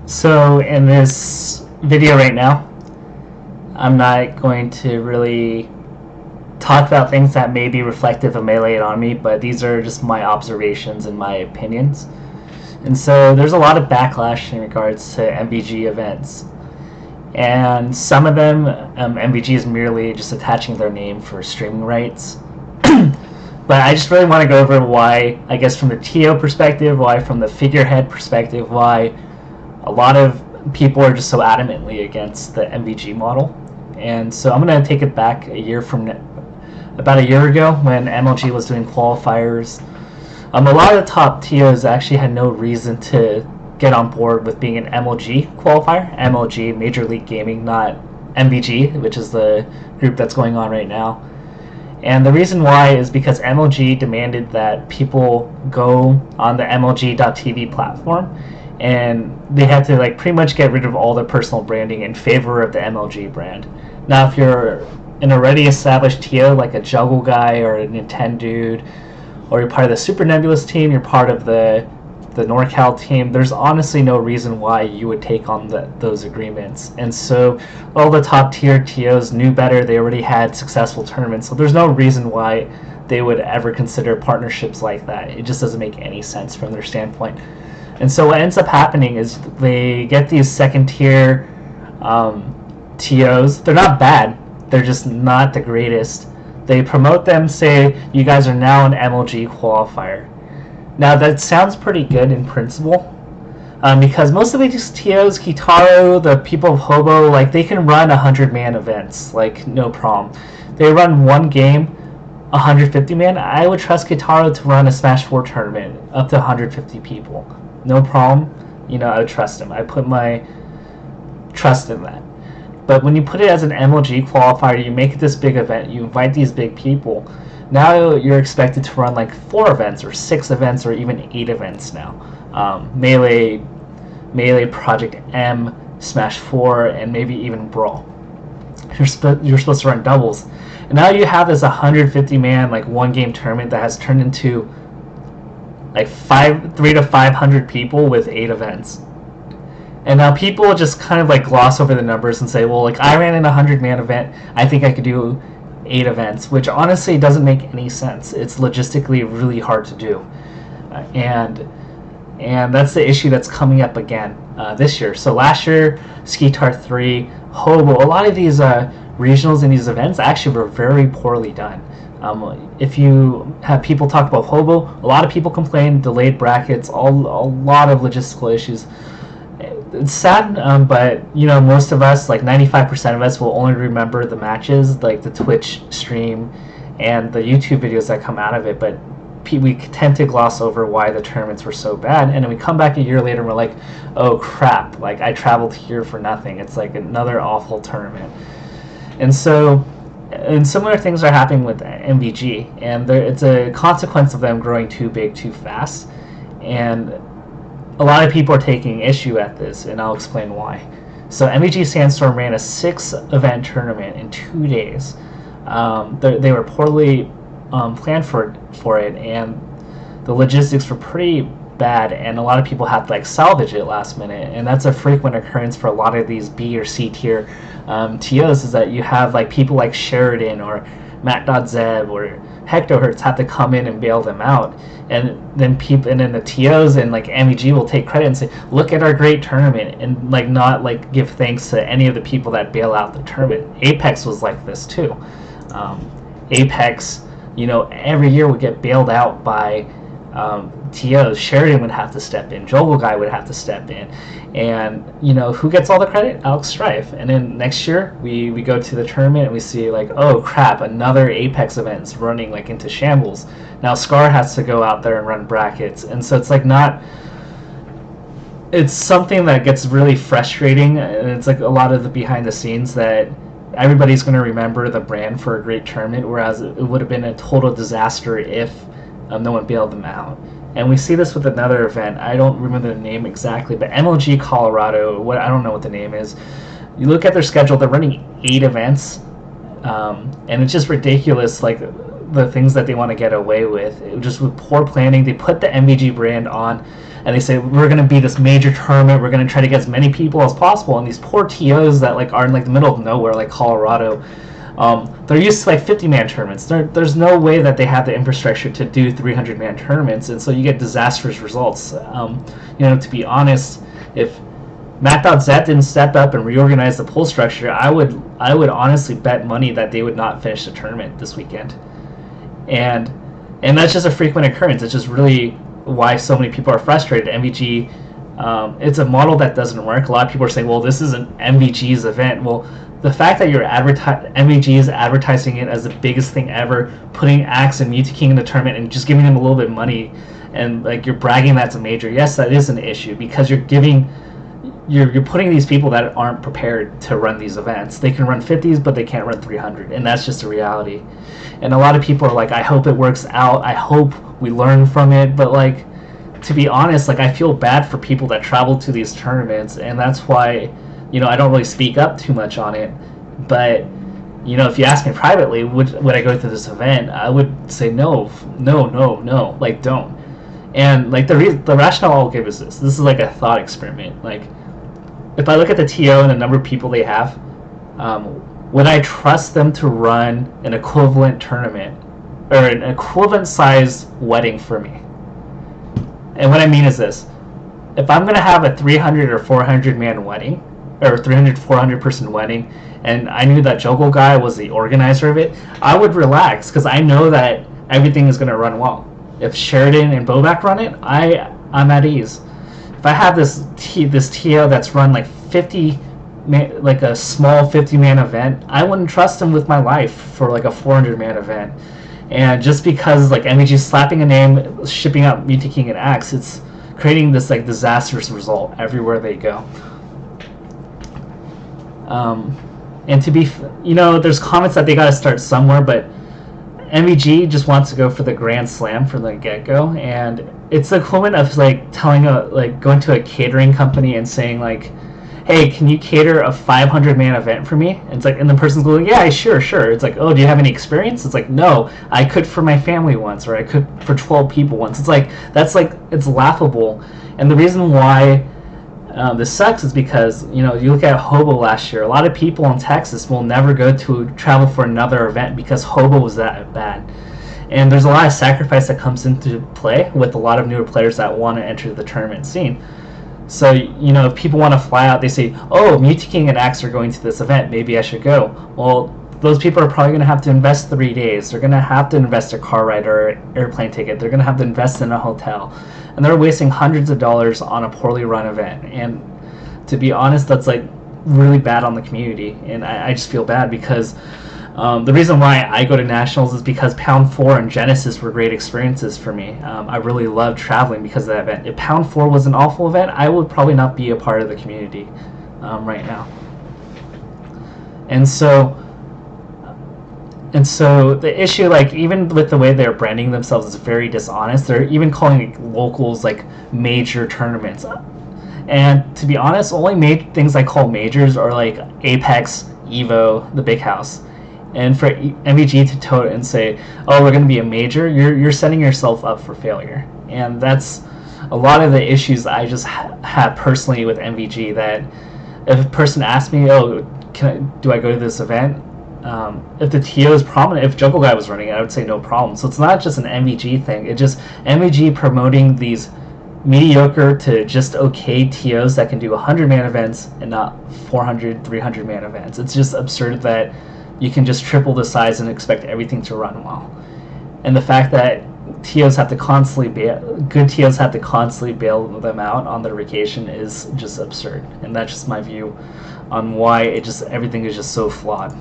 So in this video right now, I'm not going to really talk about things that may be reflective of Melee and Army, but these are just my observations and my opinions. And so there's a lot of backlash in regards to MVG events. And some of them, MVG is merely just attaching their name for streaming rights. But I just really want to go over why, I guess from the TO perspective, why from the figurehead perspective, why a lot of people are just so adamantly against the MVG model. And so I'm going to take it back about a year ago when MLG was doing qualifiers. A lot of the top TOs actually had no reason to get on board with being an MLG qualifier. MLG, Major League Gaming, not MVG, which is the group that's going on right now. And the reason why is because MLG demanded that people go on the MLG.TV platform, and they had to pretty much get rid of all their personal branding in favor of the MLG brand. Now, if you're an already established TO like a Juggle guy or a Nintendo dude, or you're part of the Super Nebulous team, you're part of the NorCal team, there's honestly no reason why you would take on those agreements. And so all the top tier TOs knew better. They already had successful tournaments, so there's no reason why they would ever consider partnerships like that. It just doesn't make any sense from their standpoint. And so what ends up happening is they get these second tier TOs. They're not bad, they're just not the greatest. They promote them, say, you guys are now an MLG qualifier. Now that sounds pretty good in principle, because most of these TOs, Kitaro, the people of Hobo, they can run 100-man events, no problem. They run one game, 150-man. I would trust Kitaro to run a Smash 4 tournament up to 150 people. No problem. I would trust him. I put my trust in that. But when you put it as an MLG qualifier, you make it this big event, you invite these big people. Now you're expected to run 4 events or 6 events or even 8 events now. Melee, Project M, Smash 4, and maybe even Brawl. You're supposed to run doubles. And now you have this 150-man one-game tournament that has turned into 300 to 500 people with 8 events. And now people just kind of gloss over the numbers and say, well, I ran in a 100-man event, I think I could do 8 events, which honestly doesn't make any sense. It's logistically really hard to do, and that's the issue that's coming up again this year. So last year, Skitar 3, Hobo, a lot of these regionals in these events actually were very poorly done. If you have people talk about Hobo, a lot of people complain, delayed brackets, a lot of logistical issues. It's sad, but most of us, 95% of us, will only remember the matches, the Twitch stream and the YouTube videos that come out of it. But we tend to gloss over why the tournaments were so bad, and then we come back a year later and we're like, oh crap, I traveled here for nothing. It's another awful tournament. And so, and similar things are happening with MVG, and it's a consequence of them growing too big too fast. And a lot of people are taking issue at this, and I'll explain why. So MVG Sandstorm ran a 6-event tournament in 2 days. They were poorly planned for it, and the logistics were pretty bad, and a lot of people had to salvage it last minute. And that's a frequent occurrence for a lot of these B or C tier TOs, is that you have people like Sheridan or Matt.Zeb or Hectohertz have to come in and bail them out, and then the TOs and MVG will take credit and say, look at our great tournament, and not give thanks to any of the people that bail out the tournament. Apex was like this too. Apex, every year would get bailed out by TOs. Sheridan would have to step in, Joggle Guy would have to step in, and who gets all the credit? Alex Strife. And then next year we go to the tournament and we see oh crap, another Apex event is running into shambles. Now Scar has to go out there and run brackets, and so it's it's something that gets really frustrating, and it's a lot of the behind the scenes that everybody's going to remember the brand for a great tournament, whereas it would have been a total disaster if no one bailed them out. And we see this with another event. I don't remember the name exactly, but MLG Colorado, I don't know what the name is. You look at their schedule, they're running 8 events, and it's just ridiculous, the things that they want to get away with. Just with poor planning, they put the MVG brand on and they say we're going to be this major tournament, we're going to try to get as many people as possible, and these poor TOs that like are in like the middle of nowhere, like Colorado, they're used to like 50-man tournaments. There's no way that they have the infrastructure to do 300-man tournaments, and so you get disastrous results. To be honest, if Math.Zet didn't step up and reorganize the pool structure, I would honestly bet money that they would not finish the tournament this weekend. And that's just a frequent occurrence. It's just really why so many people are frustrated. MVG, it's a model that doesn't work. A lot of people are saying, well, this isn't MVG's event. Well, the fact that MVG is advertising it as the biggest thing ever, putting Axe and Mewtwo in the tournament and just giving them a little bit of money, and like you're bragging that's a major. Yes, that is an issue, because you're putting these people that aren't prepared to run these events. They can run 50s, but they can't run 300, and that's just a reality. And a lot of people are like, I hope it works out. I hope we learn from it. But like, to be honest, like I feel bad for people that travel to these tournaments, and that's why, I don't really speak up too much on it. But, if you ask me privately, would I go to this event? I would say no, like don't. And like the rationale I'll give is this. This is like a thought experiment. Like, if I look at the TO and the number of people they have, would I trust them to run an equivalent tournament or an equivalent size wedding for me? And what I mean is this: if I'm going to have a 300 or 400 man wedding, or 300, 400 person wedding, and I knew that Juggle guy was the organizer of it, I would relax because I know that everything is going to run well. If Sheridan and Bobak run it, I'm at ease. If I have this TO that's run like 50, like a small 50-man event, I wouldn't trust him with my life for like a 400-man event. And just because like MVG slapping a name, shipping out Mewtwo and Axe, it's creating this like disastrous result everywhere they go. And to be, there's comments that they got to start somewhere, but MVG just wants to go for the Grand Slam from the get-go, and it's the equivalent of like going to a catering company and saying like, hey, can you cater a 500-man event for me? And it's like, and the person's going, yeah, sure. It's like, oh, do you have any experience? It's like, no, I could for my family once, or I could for 12 people once. It's like, it's laughable. And the reason why this sucks is because, you look at Hobo last year. A lot of people in Texas will never travel for another event because Hobo was that bad. And there's a lot of sacrifice that comes into play with a lot of newer players that want to enter the tournament scene. So, if people want to fly out, they say, oh, Mewtwo and Axe are going to this event, maybe I should go. Well, those people are probably going to have to invest 3 days. They're going to have to invest a car ride or an airplane ticket. They're going to have to invest in a hotel. And they're wasting hundreds of dollars on a poorly run event. And to be honest, that's like really bad on the community. And I just feel bad because the reason why I go to Nationals is because Pound 4 and Genesis were great experiences for me. I really loved traveling because of that event. If Pound 4 was an awful event, I would probably not be a part of the community right now. And so the issue, like, even with the way they're branding themselves, is very dishonest. They're even calling locals like major tournaments. And to be honest, only things I call majors are like Apex, Evo, the Big House. And for MVG to tote and say, oh, we're going to be a major, you're setting yourself up for failure. And that's a lot of the issues I just have personally with MVG, that if a person asks me, oh, do I go to this event? If the TO is prominent, if Juggle Guy was running it, I would say no problem. So it's not just an MVG thing. It's just MVG promoting these mediocre to just okay TOs that can do 100-man events and not 400, 300-man events. It's just absurd that you can just triple the size and expect everything to run well. And the fact that TOs have to constantly good TOs have to constantly bail them out on their vacation is just absurd. And that's just my view on why everything is just so flawed.